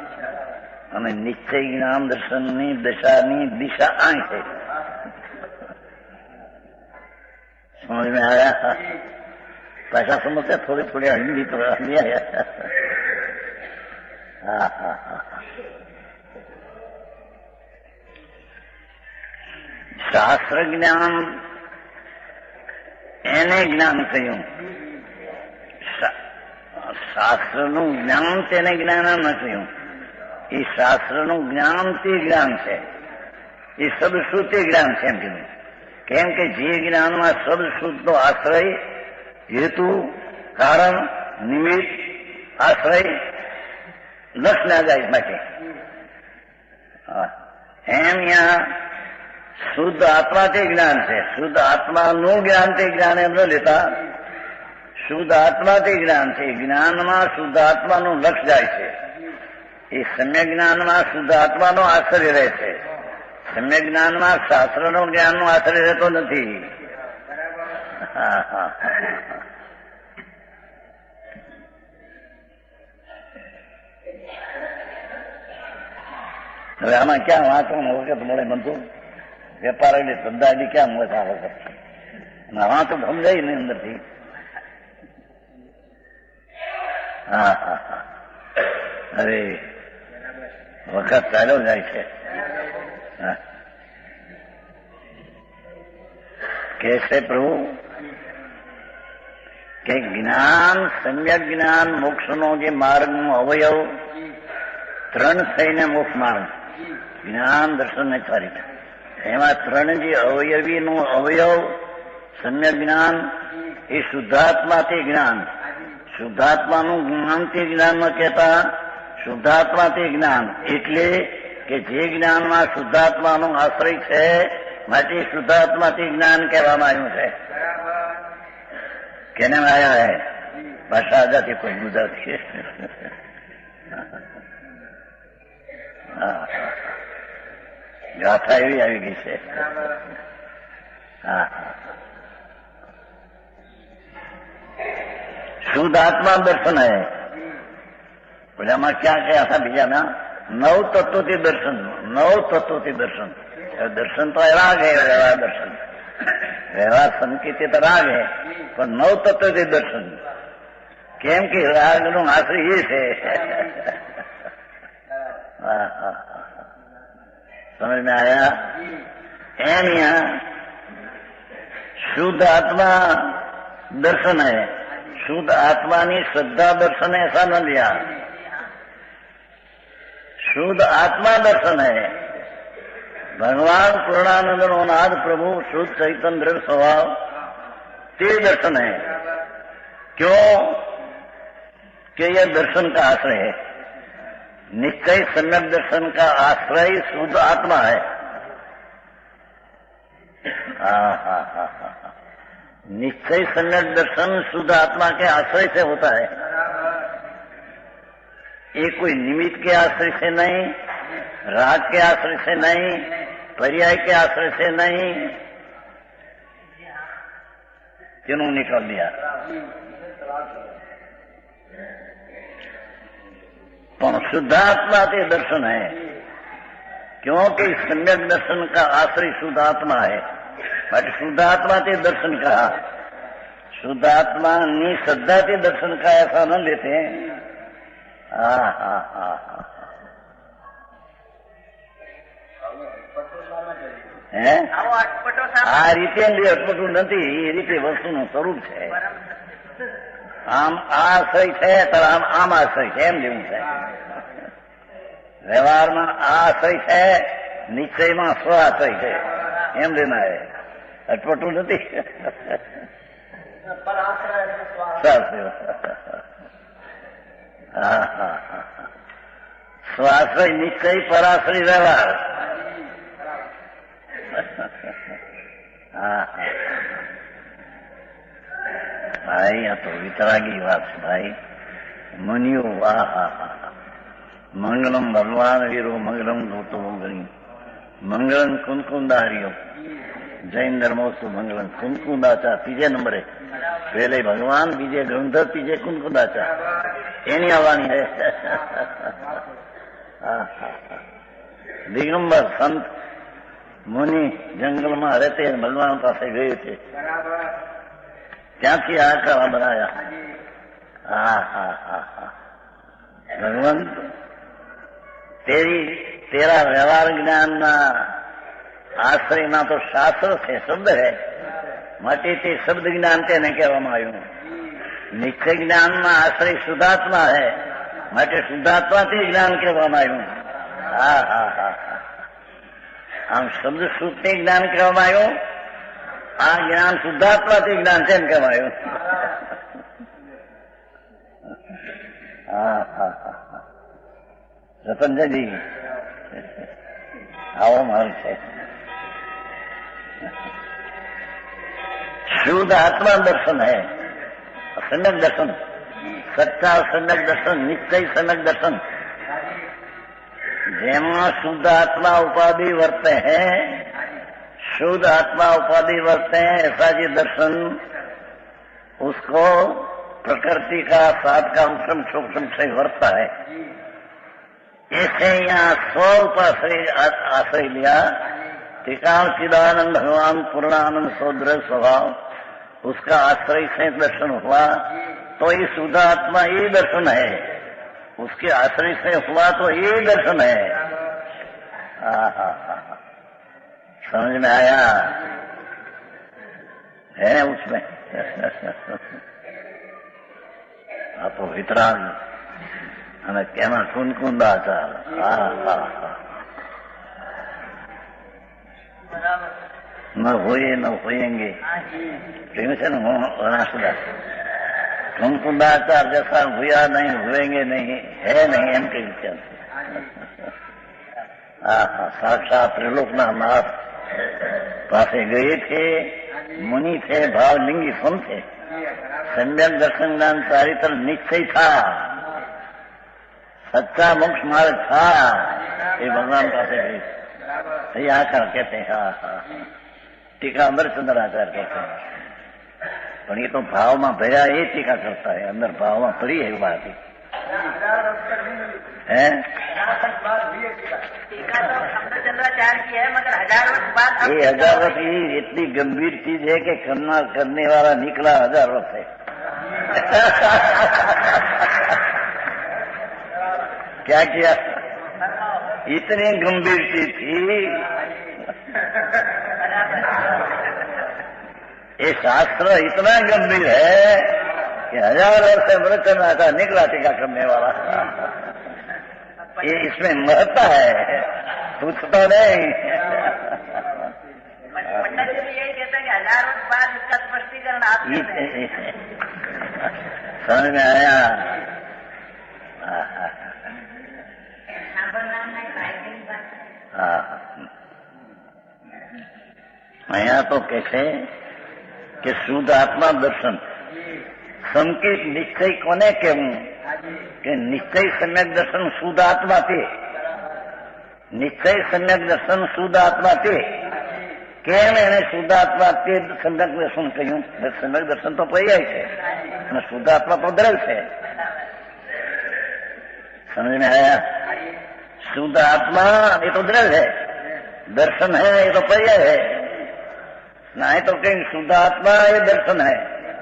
અને નિશ્ચય જ્ઞાન દર્શનની દશાની દિશા આ છે। समझ में आया? भाषा समझते थोड़ी थोड़ी हिंदी तो आया। શાસ્ત્ર જ્ઞાન એને જ્ઞાન કહ્યું, શાસ્ત્રનું જ્ઞાન તેને જ્ઞાન ન કહ્યું। એ શાસ્ત્રનું જ્ઞાન તે જ્ઞાન છે, એ સદશ્રુત જ્ઞાન છે એમ કીધું। કેમ કે જે જ્ઞાનમાં સદશ્રુતનો આશ્રય, હેતુ, કારણ, નિમિત્ત, આશ્રય લક્ષ ના જાય માટે એમ यहाँ શુદ્ધ આત્મા તે જ્ઞાન છે। શુદ્ધ આત્માનું જ્ઞાન તે જ્ઞાન એમ ન લેતા, શુદ્ધ આત્મા તે જ્ઞાન છે। જ્ઞાનમાં શુદ્ધ આત્માનું લક્ષ જાય છે, એ સમ્યક જ્ઞાનમાં શુદ્ધ આત્માનો આશ્રય રહે છે। સમ્યક જ્ઞાનમાં શાસ્ત્રનો જ્ઞાનનો આશ્રય રહેતો નથી। હવે આમાં ક્યાં વાંચવાનું વખત મળે બનતું? વેપાર એટલે ધંધા એટલે ક્યાં મળે આ વખત? આમાં તો સમજાય ને અંદરથી। અરે વખત ચાલ્યો જાય છે। कैसे प्रभु કે જ્ઞાન, સમ્યક જ્ઞાન, મોક્ષનો જે માર્ગનો અવયવ ત્રણ થઈને મોક્ષ માર્ગ, જ્ઞાન, દર્શન ને ચારિત્ર, એમાં ત્રણ જે અવયવીનું અવયવ સમ્યક જ્ઞાન એ શુદ્ધાત્મા તે જ્ઞાન, શુદ્ધાત્માનું જ્ઞાન તે જ્ઞાન ન કહેતા, શુદ્ધાત્મા તે જ્ઞાન એટલે કે જે જ્ઞાનમાં શુદ્ધાત્માનો આશ્રય છે માટે શુદ્ધાત્માથી જ્ઞાન કહેવામાં આવ્યું છે। કેને આયા હે ભાષા આજાથી કોઈ ગુજરાતી ગાથા એવી આવી ગઈ છે। શુદ્ધ आत्मा दर्शन है। बोला क्या क्या था बीजा में? 9 तत्वों के दर्शन, 9 तत्वों के दर्शन। दर्शन तो राग है, व्यवहार दर्शन, व्यवहार संकेतित राग है, पर 9 तत्व के दर्शन। केम के राग नो आश्रय ये है। समझ में आया? एम यहाँ शुद्ध आत्मा दर्शन है, शुद्ध आत्मा ની श्रद्धा दर्शन ऐसा न लिया, शुद्ध आत्मा दर्शन है। भगवान पूर्णानंद नाथ प्रभु शुद्ध चैतन्य द्रव्य स्वभाव ते दर्शन है। क्यों कि यह दर्शन का आश्रय है। निश्चय सम्यक दर्शन का आश्रय शुद्ध आत्मा है। निश्चय सम्यक दर्शन शुद्ध आत्मा के आश्रय से होता है। ये कोई निमित्त के आश्रय से नहीं, राग के आश्रय से नहीं, पर्याय के आश्रय से नहीं, तीनों निकाल दिया। तो शुद्धात्मा के दर्शन है, क्योंकि सम्यक दर्शन का आश्रय शुद्धात्मा है। बट शुद्धात्मा के दर्शन कहा, शुद्धात्मा नी श्रद्धा के दर्शन का ऐसा न लेते हैं। આ રીતે અટપટું નથી, એ રીતે વસ્તુનું સ્વરૂપ છે। આમ આ આશ્રય છે તો આમ આશ્રય છે એમ જેવું છે। વ્યવહારમાં આ આશ્રય છે, નિશ્ચયમાં સ્વ આશ્રય છે એમ લેના હે, અટપટું નથી। સ્વાશ્રય નિશ્ચય પરાશ્રય વ્યવહાર. ભાઈ આ તો વિતરાગી વાત છે ભાઈ. મુનિઓ મંગલમ ભગવાન વીરો મંગલમ ધોતો મંગળી મંગલમ કુંકુંદારીઓ જૈન ધર્મોત્સવ મંગલમ કુંકુંદાચા ત્રીજે નંબરે. પહેલે ભગવાન, બીજે ગંધર, ત્રીજે કુંકુંદાચા. એની આવવાની છે. દિગંબર સંત મુનિ જંગલમાં રહેતે ભગવાન પાસે ગયું છે. ત્યાંથી આ કળા બનાયા. ભગવાન તેરા વ્યવહાર જ્ઞાનના આશ્રયમાં તો શાસ્ત્ર છે, શબ્દ છે, માટે તે શબ્દ જ્ઞાન તેને કહેવામાં આવ્યું. નિશ્ચય જ્ઞાનમાં આશ્રય શુદ્ધાત્મા છે, માટે શુદ્ધાત્માથી જ્ઞાન કહેવામાં આવ્યું. આમ શબ્દ શુદ્ધથી જ્ઞાન કહેવામાં આવ્યું. આ જ્ઞાન શુદ્ધાત્માથી જ્ઞાન છે એમ કહેવાયું. રતનજી આવો માલ છે. शुद्ध आत्मा दर्शन है, सम्यक दर्शन, सच्चा सम्यक दर्शन, निश्चय सम्यक दर्शन. જેમાં शुद्ध आत्मा उपाधि वर्ते हैं, शुद्ध आत्मा उपाधि वर्ते हैं, ऐसा जो दर्शन उसको प्रकृति का साथ का अंशम सूक्ष्म से वर्ता है. ऐसे यहाँ स्वरूप आश्रय लिया. टिकाण चिदानंद भगवान पूर्णानंद सौद्र स्वभाव, उसका आश्रय से दर्शन हुआ तो ये शुद्ध आत्मा ये दर्शन है. उसके आश्रय से हुआ तो ये दर्शन है. समझ में आया है उसमें. आप तो वितराग અને કેમાં કુંકુંદાચાર. ન હોઈએ ન હોएंगे કહ્યું છે ને વણાસદાસ. કુંકુંદાચાર જૈसा हुआ नहीं, हुएंगे नहीं, है नहीं એમ કહ્યું છે. સાક્ષાત ત્રિલોકના નાથ પાસે ગયે थे. मुनि थे, भावलिंगी संत थे. सम्यक दर्शन ज्ञान चारित्र निश्चय था, सच्चा मोक्ष मार्ग था. ये भगवान पास गई. आकर कहते हैं. टीका अमरचंद्राचार्य कहते हैं. पर ये तो भाव में भया ये टीका करता है, अंदर भाव में पड़ी है बात है. अमरचंद्राचार्य की है, मगर 1000 वर्ष बाद. ये 1000 वर्ष ये इतनी गंभीर चीज है कि करने वाला निकला 1000 वर्ष है. क्या किया? इतनी गंभीर चीज थी. ये शास्त्र इतना गंभीर है कि 1000 वर्ष से अमृतचंद्र निकला टीका करने वाला. ये इसमें महत्ता है, पूछता नहीं. पंडित जी यही कहते हैं कि 1000 वर्ष बाद इसका स्पष्टीकरण आप समझ में आया. અહીંયા તો કે છે કે શુદ્ધ આત્મા દર્શન. સંકેત નિશ્ચય કોને કહેવું? કે નિશ્ચય સમ્યક દર્શન શુદ્ધ આત્મા તે. નિશ્ચય સમ્યક દર્શન શુદ્ધ આત્મા તે. કેમ એને શુદ્ધ આત્મા તે સમ્યક દર્શન કહ્યું? સમ્યક દર્શન તો પર્યાય છે અને શુદ્ધ આત્મા તો દ્રવ છે. समझ में आया? शुद्ध आत्मा ये तो द्रव है, दर्शन है ये तो पर्याय है. ना तो कहीं शुद्ध आत्मा ये दर्शन है,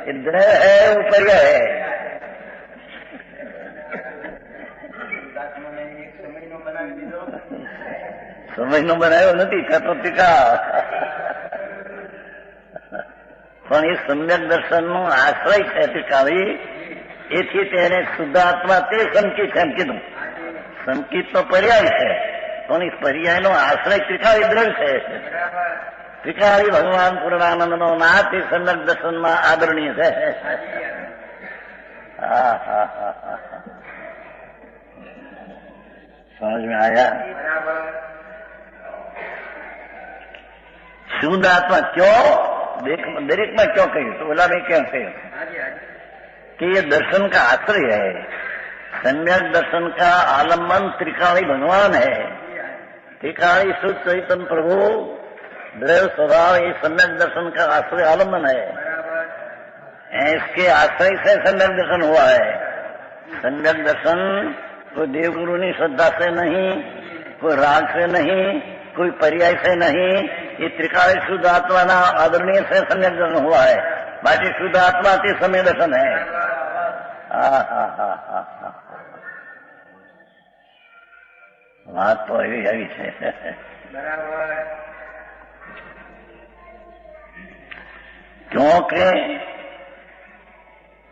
ये द्रव है वो पर्याय है. સમયનો બનાવ્યો નથી, થતો ટીકા. પણ એ સમ્યક દર્શનનો આશ્રય છે ટીકાવી. એથી તેને શુદ્ધાત્મા તે સંકિત એમ કીધું. સંકિત તો પર્યાય છે, પણ એ પર્યાયનો આશ્રય ટીકાવી દ્રવ છે. त्रिकाली भगवान पूर्णानंद नो नाथ ही सम्यक दर्शन में आदरणीय है। समझ में आया? शुद्ध आत्मा क्यों दरेक में क्यों कही तो बोला मैं क्यों कही कि ये दर्शन का आश्रय है। सम्यक दर्शन का आलम्बन त्रिकाली भगवान है। त्रिकाली शुद्ध चैतन्य प्रभु दृढ़ स्वभाव ये सम्यक दर्शन का आश्रय आलम्बन है। इसके आश्रय से सम्यक दर्शन हुआ है। सम्यक दर्शन कोई देवगुरु की श्रद्धा से नहीं, कोई राग से नहीं, कोई पर्याय से नहीं, ये त्रिकाली शुद्ध आत्मा ना आदरणीय से सम्यक दर्शन हुआ है। बाकी शुद्ध आत्मा ते समय दर्शन है। बात तो આવી છે। क्योंकि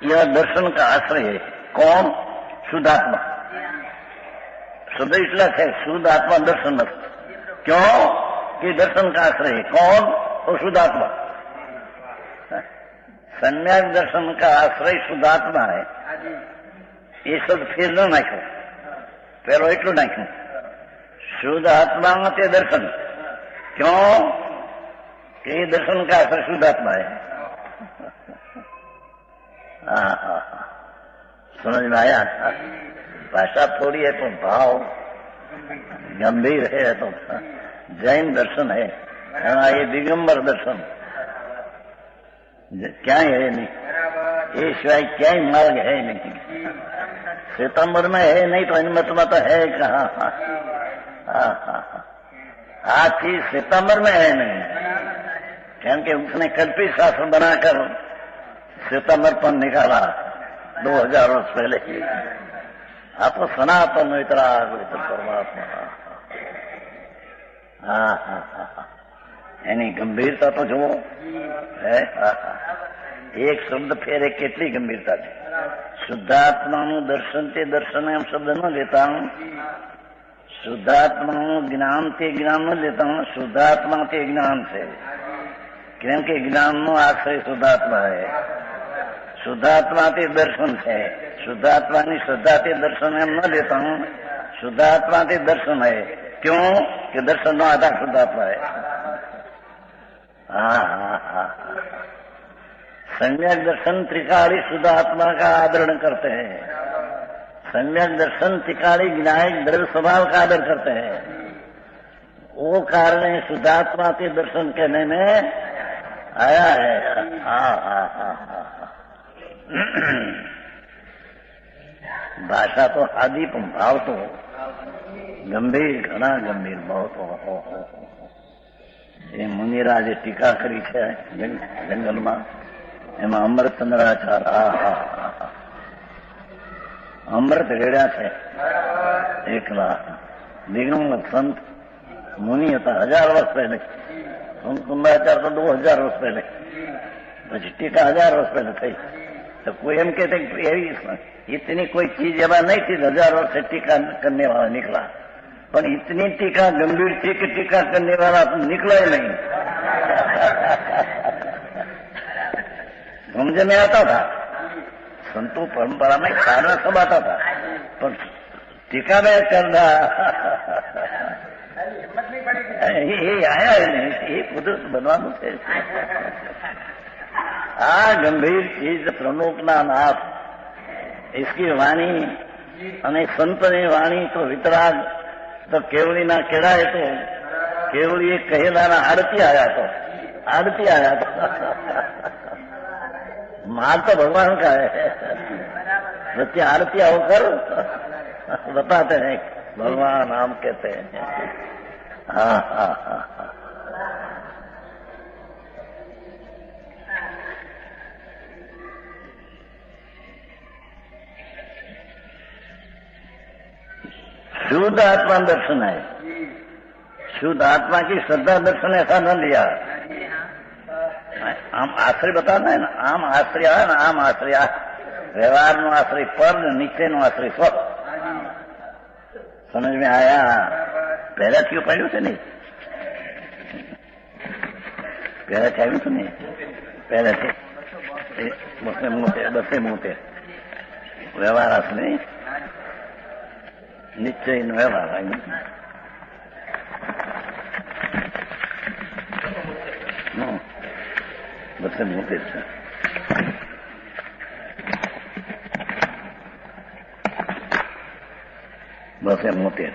यह दर्शन का आश्रय है। कौन? शुद्धात्मा। शुद्ध इसलिए है शुद्ध आत्मा दर्शन में। क्यों कि दर्शन का आश्रय है। कौन? वो शुद्धात्मा। सम्यक दर्शन का आश्रय शुद्धात्मा है। ये शब्द फिर न नाखो, पेलो एटलू नाख्यू शुद्ध आत्मा ते दर्शन। क्यों कि दर्शन का आश्रय शुद्धात्मा है। समझ में आया? भाषा थोड़ी है तो भाव गंभीर है तो जैन दर्शन है। ये दिगंबर दर्शन क्या है नहीं, ये सिवाय क्या ही मार्ग है नहीं। सितंबर में है नहीं तो इनमत में तो है कहाँ। आज चीज सितंबर में है नहीं, क्योंकि उसने कल्पित शास्त्र बनाकर सितंबर पर निकाला 2000 वर्ष पहले। आप तो सनातन वितराग वितर परमात्मा। એની ગંભીરતા તો જુઓ હે। એક શબ્દ ફેરે કેટલી ગંભીરતા છે। શુદ્ધાત્માનું દર્શન તે દર્શન એમ શબ્દ ન લેતા હું। શુદ્ધાત્માનું જ્ઞાન તે જ્ઞાન ન લેતા હું। શુદ્ધાત્મા તે જ્ઞાન છે, કેમ કે જ્ઞાનનો આશ્રય શુદ્ધાત્મા है। શુદ્ધાત્મા તે દર્શન છે। શુદ્ધાત્માની શ્રદ્ધા તે દર્શન એમ ન લેતા હું। શુદ્ધાત્મા તે દર્શન है। क्यों कि दर्शन नो आधार शुद्धात्मा है। सम्यक दर्शन त्रिकाली शुद्ध आत्मा का आदरण करते हैं। सम्यक दर्शन त्रिकाली विनायक दृढ़ स्वभाव का आदर करते हैं। वो कारण शुद्धात्मा के दर्शन कहने में आया है। भाषा तो आदि भाव तो गंभीर, घना गंभीर बहुत हो। ये मुनिराजे टीका करी है जंगल में, एम अमृतचंद्राचार्य अमृत रेड़ा है। एकला दिगंबर संत मुनि था 1000 वर्ष पहले। संत चंद्राचार्य तो 2000 वर्ष पहले, પછી ટીકા 1000 वर्ष पहले थी। तो कोई एम कहते इतनी कोई चीज जब नहीं थी 1000 वर्ष से टीका करने वाला निकला, पर इतनी टीका गंभीर थी कि टीका करने वाला निकला ही नहीं। समझ में आता था। संतो परंपरा में कारण सब आता था, पर टीका में करना ये आया ही नहीं। ये कुदरत बनवानु है। गंभीर चीज प्रलोकना नाथ, इसकी वाणी અને સંતની વાણી તો વિતરાગ તો કેવળીના કેળાય તો કેવળીએ કહેલાના આરતી आया तो माल तो भगवान का है। बच्चे आरती होकर बताते हैं भगवान नाम कहते हैं। शुद्ध आत्मा दर्शन है। शुद्ध आत्मा की श्रद्धा दर्शन ऐसा न लिया। आम आश्रय बताना है ना, आम आश्रय है ना, आम आश्रय व्यवहार नो आश्रय पर, नीचे नो आश्रय स्व। समझ में आया? पहला क्यों पढ़्યું છે नहीं? પહેલા ચાલ્યું હતું ને પહેલાથી બસે મોતે વ્યવહાર હશે ને નિશ્ચયનો વ્યવહાર બસે મોતે છે. બસે મોતે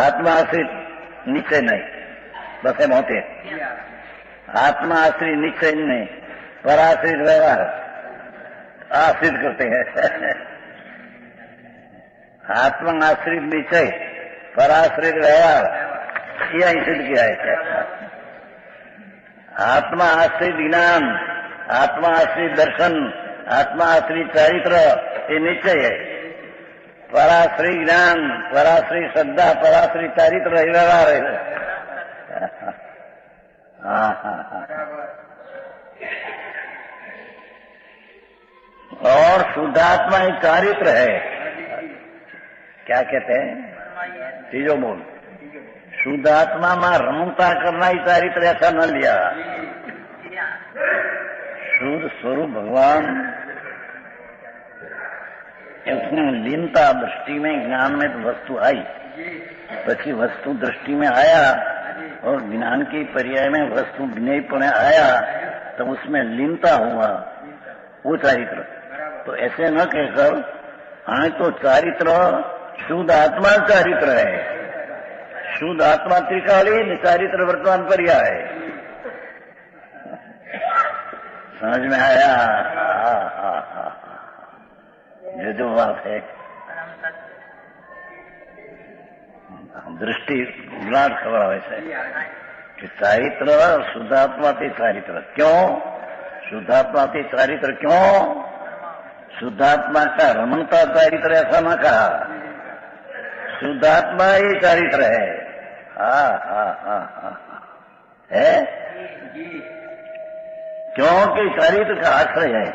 આત્મા આશ્રિત નિશ્ચय नहीं, बसे मोते आत्मा आश्रित निश्चय नहीं, पराश्रित व्यवहार आश्रित करते हैं. आत्मा आश्रित निश्चय, पराश्रित व्यवहार यही सिद्ध किया है. आत्मा आश्रित ज्ञान, आत्मा आश्रित दर्शन, आत्मा आश्रित चारित्र ये निश्चय है. पराश्रित ज्ञान, पराश्रित श्रद्धा, पराश्रित चारित्र व्यवहार है. और शुद्धात्मा एक चारित्र है. क्या कहते हैं? तीजो बोल. शुद्धात्मा में रमता करना ही चारित्र ऐसा न लिया. शुद्ध स्वरूप भगवान उसने लीनता दृष्टि में, ज्ञान में तो वस्तु आई, पछी वस्तु दृष्टि में आया और ज्ञान की पर्याय में वस्तु ज्ञेयपणे आया तो उसमें लीनता हुआ, वो चारित्र. तो ऐसे न कहकर हाँ तो चारित्र शुद्ध आत्मा चारित्र है. शुद्ध आत्मा त्रिकालीन, चारित्र वर्तमान पर्याय है. समझ में आया? जो बात है दृष्टि विराट खबर वैसे कि चारित्र शुद्धात्मा ते चारित्र. क्यों शुद्धात्मा ते चारित्र? क्यों शुद्धात्मा का रमणता चारित्र ऐसा न कहा, शुद्धात्मा ही चारित्र है. है क्योंकि चारित्र का आश्रय है.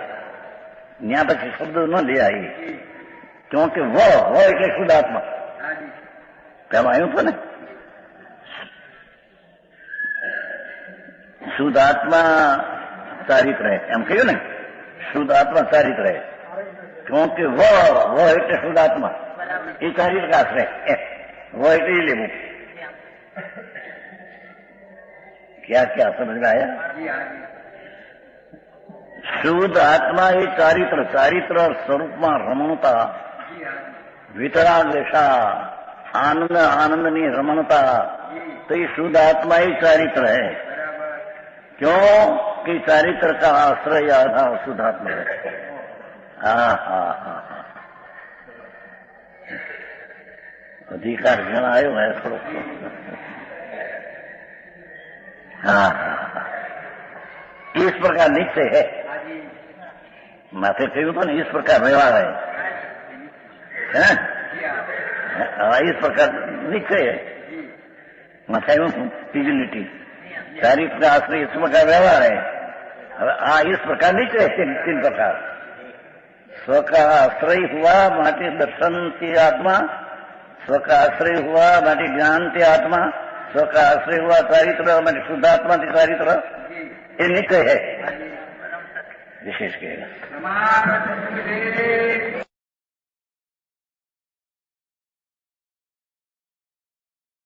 यहाँ પછી શબ્દ ન લે आई, क्योंकि वो એટલે શુદ્ધાત્મા પેલા આવ્યું હતું ને. શુદ્ધાત્મા ચારિત્ર है એમ કહ્યું ને. શુદ્ધાત્મા ચારિત્ર है क्योंकि वो એટલે શુદ્ધાત્મા એ ચારિત્ર का आश्रय है. वो એટલે ही लेવું. क्या क्या समझ में आया? शुद्ध आत्मा ये चारित्र, चारित्र स्वरूप में रमणता, वितराग आनंद, आनंदनी रमणता, तो ये शुद्ध आत्मा ही चारित्र है. क्यों कि चारित्र का आश्रय आधार शुद्ध आत्मा है. अधिकार जन आयो है थोड़ो. इस प्रकार निश्चय है. माथे कहूं तो इस प्रकार व्यवहार है. इस प्रकार निश्चय है. माथे फिजिलिटी चारित्र का आश्रय इस प्रकार व्यवहार है. इस प्रकार निश्चय है. तीन प्रकार स्व का आश्रय हुआ माटे दर्शन की आत्मा, स्व का आश्रय हुआ माटे ज्ञान की आत्मा, स्व का आश्रय हुआ चारित्र माटे शुद्धात्मा की चारित्र. ये निश्चय है. विशेष कहेगा